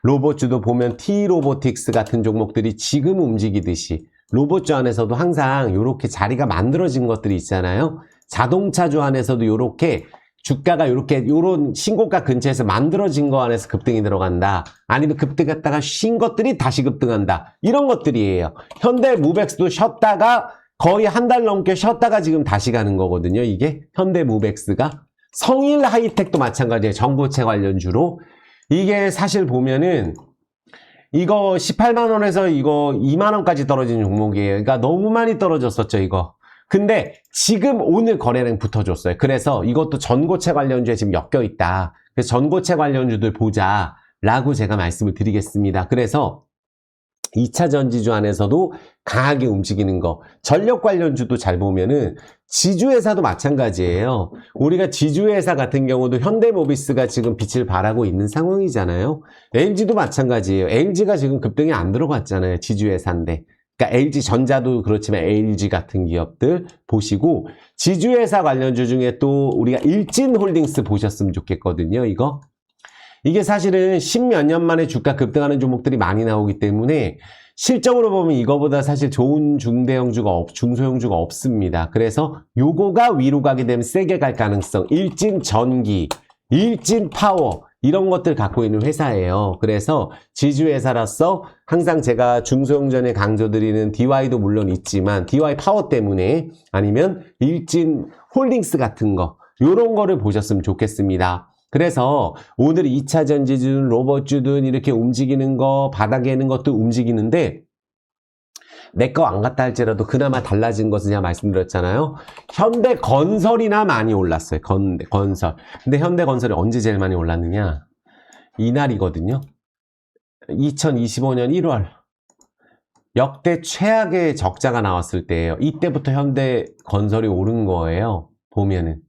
로봇주도 보면 T로보틱스 같은 종목들이 지금 움직이듯이 로봇주 안에서도 항상 이렇게 자리가 만들어진 것들이 있잖아요. 자동차주 안에서도 이렇게 주가가 이렇게 요런 신고가 근처에서 만들어진 거 안에서 급등이 들어간다. 아니면 급등했다가 쉰 것들이 다시 급등한다. 이런 것들이에요. 현대무백스도 쉬었다가 거의 한 달 넘게 쉬었다가 지금 다시 가는 거거든요. 이게 현대무백스가. 성일하이텍도 마찬가지예요. 전고체 관련주로. 이게 사실 보면은 이거 18만원에서 이거 2만원까지 떨어진 종목이에요. 그러니까 너무 많이 떨어졌었죠, 이거. 근데 지금 오늘 거래량 붙어줬어요. 그래서 이것도 전고체 관련주에 지금 엮여있다. 그래서 전고체 관련주들 보자 라고 제가 말씀을 드리겠습니다. 그래서 2차 전지주 안에서도 강하게 움직이는 거, 전력 관련주도 잘 보면은 지주회사도 마찬가지예요. 우리가 지주회사 같은 경우도 현대모비스가 지금 빛을 발하고 있는 상황이잖아요. LG도 마찬가지예요. LG가 지금 급등이 안 들어갔잖아요. 지주회사인데. 그러니까 LG전자도 그렇지만 LG 같은 기업들 보시고, 지주회사 관련주 중에 또 우리가 일진홀딩스 보셨으면 좋겠거든요. 이게 사실은 10몇 년 만에 주가 급등하는 종목들이 많이 나오기 때문에 실적으로 보면 이거보다 사실 좋은 중소형주가 없습니다. 그래서 요거가 위로 가게 되면 세게 갈 가능성, 일진전기, 일진파워 이런 것들 갖고 있는 회사예요. 그래서 지주회사로서 항상 제가 중소형전에 강조드리는 DY도 물론 있지만 DY 파워 때문에, 아니면 일진홀딩스 같은 거, 요런 거를 보셨으면 좋겠습니다. 그래서 오늘 2차 전지주든 로봇주든 이렇게 움직이는 거, 바닥에 있는 것도 움직이는데, 내 거 안 갔다 할지라도 그나마 달라진 것은 제가 말씀드렸잖아요. 현대건설이나 많이 올랐어요. 건설. 근데 현대건설이 언제 제일 많이 올랐느냐? 이날이거든요. 2025년 1월. 역대 최악의 적자가 나왔을 때예요. 이때부터 현대건설이 오른 거예요. 보면은.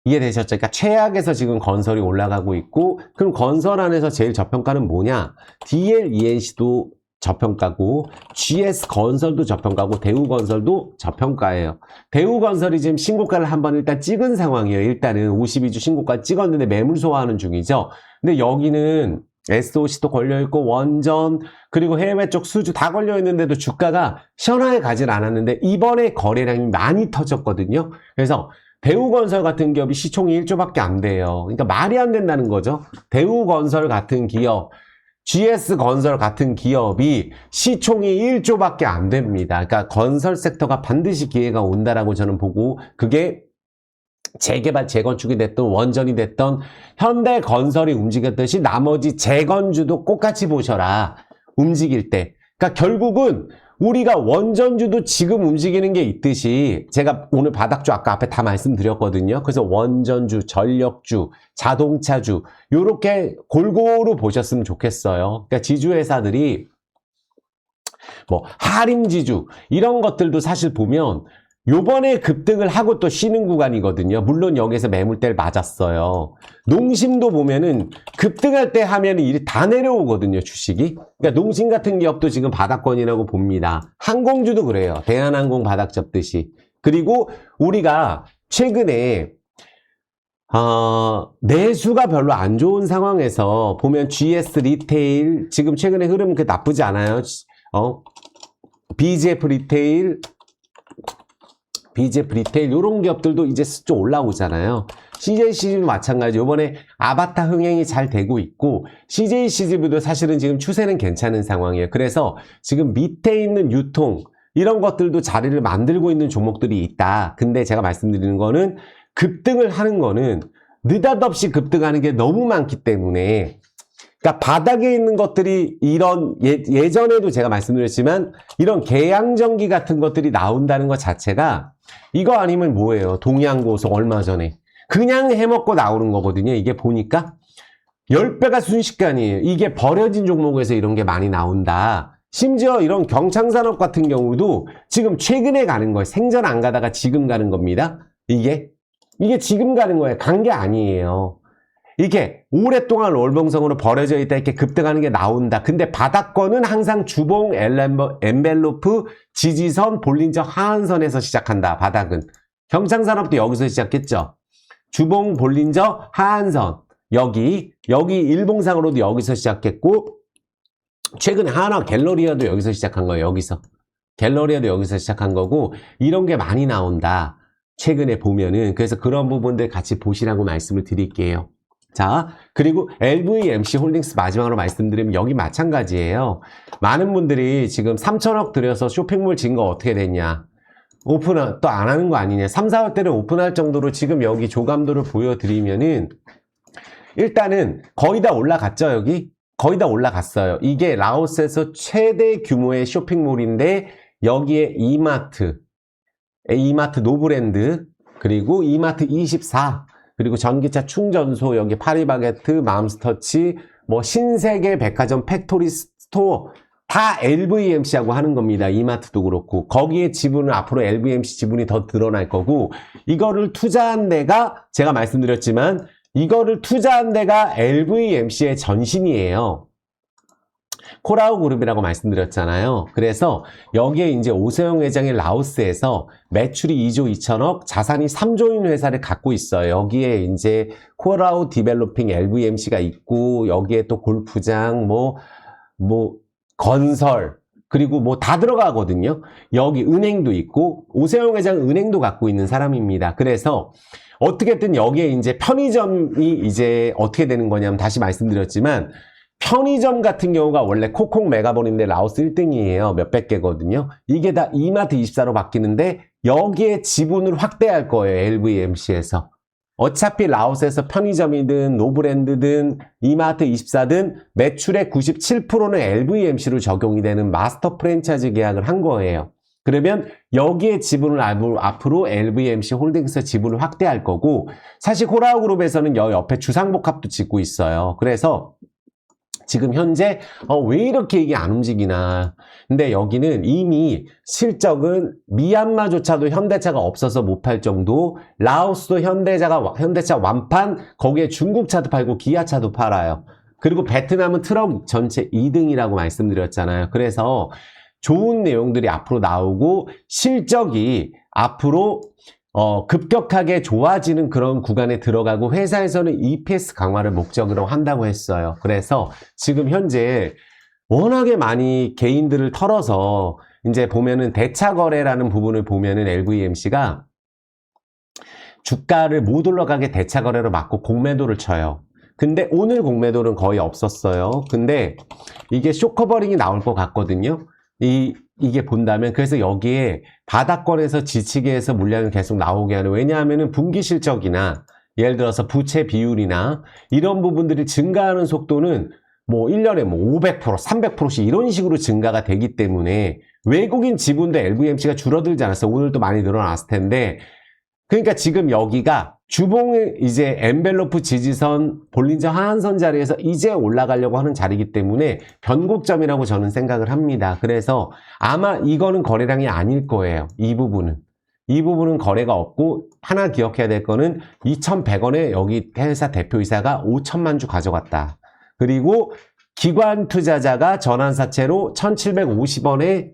이해되셨죠? 그러니까 최악에서 지금 건설이 올라가고 있고, 그럼 건설 안에서 제일 저평가는 뭐냐? DLENC도 저평가고, GS건설도 저평가고, 대우건설도 저평가예요. 대우건설이 지금 신고가를 한번 일단 찍은 상황이에요. 일단은 52주 신고가 찍었는데 매물 소화하는 중이죠. 근데 여기는 SOC도 걸려있고, 원전, 그리고 해외 쪽 수주 다 걸려있는데도 주가가 시원하게 가진 않았는데, 이번에 거래량이 많이 터졌거든요. 그래서 대우건설 같은 기업이 시총이 1조밖에 안 돼요. 그러니까 말이 안 된다는 거죠. 대우건설 같은 기업, GS건설 같은 기업이 시총이 1조밖에 안 됩니다. 그러니까 건설 섹터가 반드시 기회가 온다라고 저는 보고, 그게 재개발, 재건축이 됐든 원전이 됐든 현대건설이 움직였듯이 나머지 재건주도 똑같이 보셔라. 움직일 때. 그러니까 결국은 우리가 원전주도 지금 움직이는 게 있듯이 제가 오늘 바닥주 아까 앞에 다 말씀드렸거든요. 그래서 원전주, 전력주, 자동차주 요렇게 골고루 보셨으면 좋겠어요. 그러니까 지주회사들이 뭐 하림지주 이런 것들도 사실 보면 요번에 급등을 하고 또 쉬는 구간이거든요. 물론 여기서 매물대를 맞았어요. 농심도 보면은 급등할 때 하면 일이 다 내려오거든요, 주식이. 그러니까 농심 같은 기업도 지금 바닥권이라고 봅니다. 항공주도 그래요. 대한항공 바닥 접듯이. 그리고 우리가 최근에 내수가 별로 안 좋은 상황에서 보면 GS 리테일 지금 최근에 흐름 그 나쁘지 않아요. BGF 리테일 이런 기업들도 이제 좀 올라오잖아요. CJCG도 마찬가지. 이번에 아바타 흥행이 잘 되고 있고 CJCG도 사실은 지금 추세는 괜찮은 상황이에요. 그래서 지금 밑에 있는 유통 이런 것들도 자리를 만들고 있는 종목들이 있다. 근데 제가 말씀드리는 거는 급등을 하는 거는 느닷없이 급등하는 게 너무 많기 때문에 그러니까 바닥에 있는 것들이 이런 예전에도 제가 말씀드렸지만 이런 계양전기 같은 것들이 나온다는 것 자체가 이거 아니면 뭐예요? 동양고속 얼마 전에 그냥 해먹고 나오는 거거든요. 이게 보니까 10배가 순식간이에요. 이게 버려진 종목에서 이런 게 많이 나온다. 심지어 이런 경창산업 같은 경우도 지금 최근에 가는 거예요. 생전 안 가다가 지금 가는 겁니다. 이게 지금 가는 거예요. 간 게 아니에요. 이게 오랫동안 월봉성으로 버려져 있다 이렇게 급등하는 게 나온다. 근데 바닥권은 항상 주봉, 엔벨로프, 지지선, 볼린저 하한선에서 시작한다. 바닥은. 경창산업도 여기서 시작했죠. 주봉, 볼린저, 하한선. 여기 일봉상으로도 여기서 시작했고 최근에 하나 갤러리아도 여기서 시작한 거예요. 여기서. 갤러리아도 여기서 시작한 거고 이런 게 많이 나온다. 최근에 보면은. 그래서 그런 부분들 같이 보시라고 말씀을 드릴게요. 자, 그리고 LVMC 홀딩스 마지막으로 말씀드리면 여기 마찬가지예요. 많은 분들이 지금 3천억 들여서 쇼핑몰 진 거 어떻게 됐냐. 오픈 또 안 하는 거 아니냐. 3, 4월 때는 오픈할 정도로 지금 여기 조감도를 보여드리면은 일단은 거의 다 올라갔죠, 여기? 거의 다 올라갔어요. 이게 라오스에서 최대 규모의 쇼핑몰인데 여기에 이마트 노브랜드, 그리고 이마트 24, 그리고 전기차 충전소, 여기 파리바게트, 맘스터치, 뭐 신세계 백화점 팩토리 스토어 다 LVMC하고 하는 겁니다. 이마트도 그렇고. 거기에 지분은 앞으로 LVMC 지분이 더 드러날 거고 이거를 투자한 데가 제가 말씀드렸지만 이거를 투자한 데가 LVMC의 전신이에요. 코라우 그룹이라고 말씀드렸잖아요. 그래서 여기에 이제 오세영 회장이 라오스에서 매출이 2조 2천억, 자산이 3조인 회사를 갖고 있어요. 여기에 이제 코라우 디벨로핑 LVMC가 있고 여기에 또 골프장, 뭐 건설, 그리고 뭐 다 들어가거든요. 여기 은행도 있고 오세영 회장은 은행도 갖고 있는 사람입니다. 그래서 어떻게든 여기에 이제 편의점이 이제 어떻게 되는 거냐면 다시 말씀드렸지만 편의점 같은 경우가 원래 코콩 메가본인데 라오스 1등이에요. 몇백 개거든요. 이게 다 이마트 24로 바뀌는데 여기에 지분을 확대할 거예요. LVMC에서. 어차피 라오스에서 편의점이든 노브랜드든 이마트 24든 매출의 97%는 LVMC로 적용이 되는 마스터 프랜차이즈 계약을 한 거예요. 그러면 여기에 지분을 앞으로 LVMC 홀딩스 지분을 확대할 거고 사실 코라우 그룹에서는 옆에 주상복합도 짓고 있어요. 그래서 지금 현재 왜 이렇게 이게 안 움직이나. 근데 여기는 이미 실적은 미얀마조차도 현대차가 없어서 못 팔 정도, 라오스도 현대차 완판, 거기에 중국차도 팔고 기아차도 팔아요. 그리고 베트남은 트럭 전체 2등이라고 말씀드렸잖아요. 그래서 좋은 내용들이 앞으로 나오고 실적이 앞으로 급격하게 좋아지는 그런 구간에 들어가고 회사에서는 EPS 강화를 목적으로 한다고 했어요. 그래서 지금 현재 워낙에 많이 개인들을 털어서 이제 보면은 대차거래라는 부분을 보면은 LVMC가 주가를 못 올라가게 대차거래로 막고 공매도를 쳐요. 근데 오늘 공매도는 거의 없었어요. 근데 이게 쇼커버링이 나올 것 같거든요. 이게 본다면 그래서 여기에 바닥권에서 지치게 해서 물량을 계속 나오게 하는, 왜냐하면은 분기 실적이나 예를 들어서 부채 비율이나 이런 부분들이 증가하는 속도는 뭐 1년에 뭐 500%, 300%씩 이런 식으로 증가가 되기 때문에 외국인 지분도 LVMC가 줄어들지 않았어요. 오늘도 많이 늘어났을 텐데 그러니까 지금 여기가 주봉 이제 엔벨로프 지지선 볼린저 하한선 자리에서 이제 올라가려고 하는 자리이기 때문에 변곡점이라고 저는 생각을 합니다. 그래서 아마 이거는 거래량이 아닐 거예요. 이 부분은 거래가 없고 하나 기억해야 될 거는 2,100원에 여기 회사 대표이사가 5천만 주 가져갔다. 그리고 기관 투자자가 전환사채로 1,750원에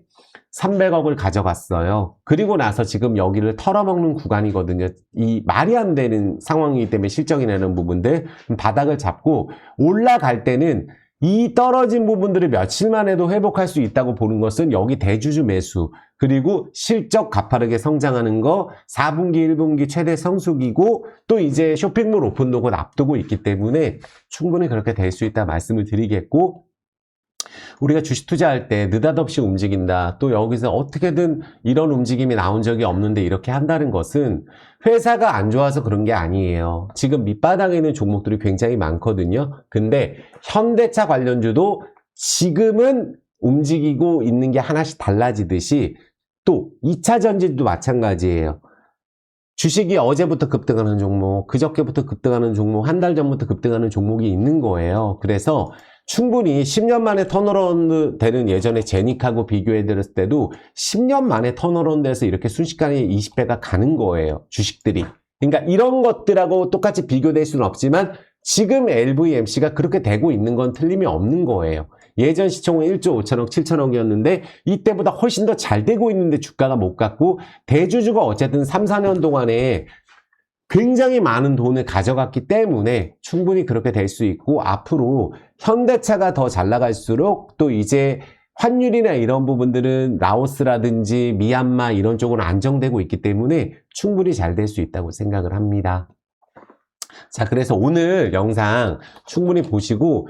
300억을 가져갔어요. 그리고 나서 지금 여기를 털어먹는 구간이거든요. 이 말이 안 되는 상황이기 때문에 실적이 내는 부분들 바닥을 잡고 올라갈 때는 이 떨어진 부분들을 며칠만 해도 회복할 수 있다고 보는 것은 여기 대주주 매수 그리고 실적 가파르게 성장하는 거 4분기 1분기 최대 성수기고 또 이제 쇼핑몰 오픈도 앞두고 있기 때문에 충분히 그렇게 될 수 있다 말씀을 드리겠고 우리가 주식 투자할 때 느닷없이 움직인다. 또 여기서 어떻게든 이런 움직임이 나온 적이 없는데 이렇게 한다는 것은 회사가 안 좋아서 그런 게 아니에요. 지금 밑바닥에 있는 종목들이 굉장히 많거든요. 근데 현대차 관련주도 지금은 움직이고 있는 게 하나씩 달라지듯이 또 2차 전지도 마찬가지예요. 주식이 어제부터 급등하는 종목, 그저께부터 급등하는 종목, 한 달 전부터 급등하는 종목이 있는 거예요. 그래서 충분히 10년 만에 턴어라운드 되는 예전에 제닉하고 비교해 드렸을 때도 10년 만에 턴어라운드 돼서 이렇게 순식간에 20배가 가는 거예요. 주식들이. 그러니까 이런 것들하고 똑같이 비교될 수는 없지만 지금 LVMC가 그렇게 되고 있는 건 틀림이 없는 거예요. 예전 시총은 1조 5천억, 7천억이었는데 이때보다 훨씬 더 잘 되고 있는데 주가가 못 갔고 대주주가 어쨌든 3, 4년 동안에 굉장히 많은 돈을 가져갔기 때문에 충분히 그렇게 될 수 있고 앞으로 현대차가 더 잘 나갈수록 또 이제 환율이나 이런 부분들은 라오스라든지 미얀마 이런 쪽으로 안정되고 있기 때문에 충분히 잘 될 수 있다고 생각을 합니다. 자, 그래서 오늘 영상 충분히 보시고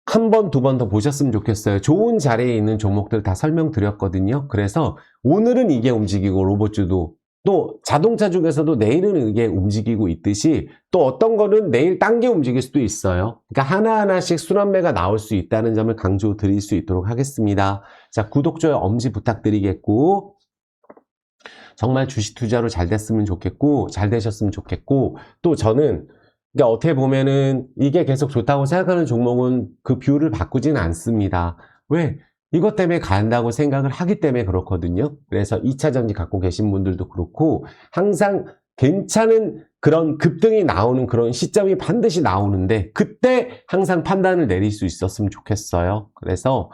한 번, 두 번 더 보셨으면 좋겠어요. 좋은 자리에 있는 종목들 다 설명드렸거든요. 그래서 오늘은 이게 움직이고 로봇주도 또 자동차 중에서도 내일은 이게 움직이고 있듯이 또 어떤 거는 내일 딴 게 움직일 수도 있어요. 그러니까 하나하나씩 순환매가 나올 수 있다는 점을 강조 드릴 수 있도록 하겠습니다. 자, 구독, 좋아요, 엄지 부탁드리겠고 정말 주식 투자로 잘 됐으면 좋겠고 잘 되셨으면 좋겠고 또 저는 그러니까 어떻게 보면은 이게 계속 좋다고 생각하는 종목은 그 뷰를 바꾸지는 않습니다. 왜? 이것 때문에 간다고 생각을 하기 때문에 그렇거든요. 그래서 2차 전지 갖고 계신 분들도 그렇고 항상 괜찮은 그런 급등이 나오는 그런 시점이 반드시 나오는데 그때 항상 판단을 내릴 수 있었으면 좋겠어요. 그래서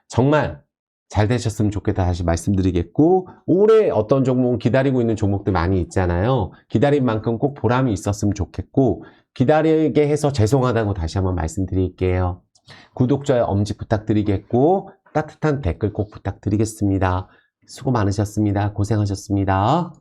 정말 잘 되셨으면 좋겠다 다시 말씀드리겠고 올해 어떤 종목은 기다리고 있는 종목들 많이 있잖아요. 기다린 만큼 꼭 보람이 있었으면 좋겠고 기다리게 해서 죄송하다고 다시 한번 말씀드릴게요. 구독, 좋아요, 엄지 부탁드리겠고 따뜻한 댓글 꼭 부탁드리겠습니다. 수고 많으셨습니다. 고생하셨습니다.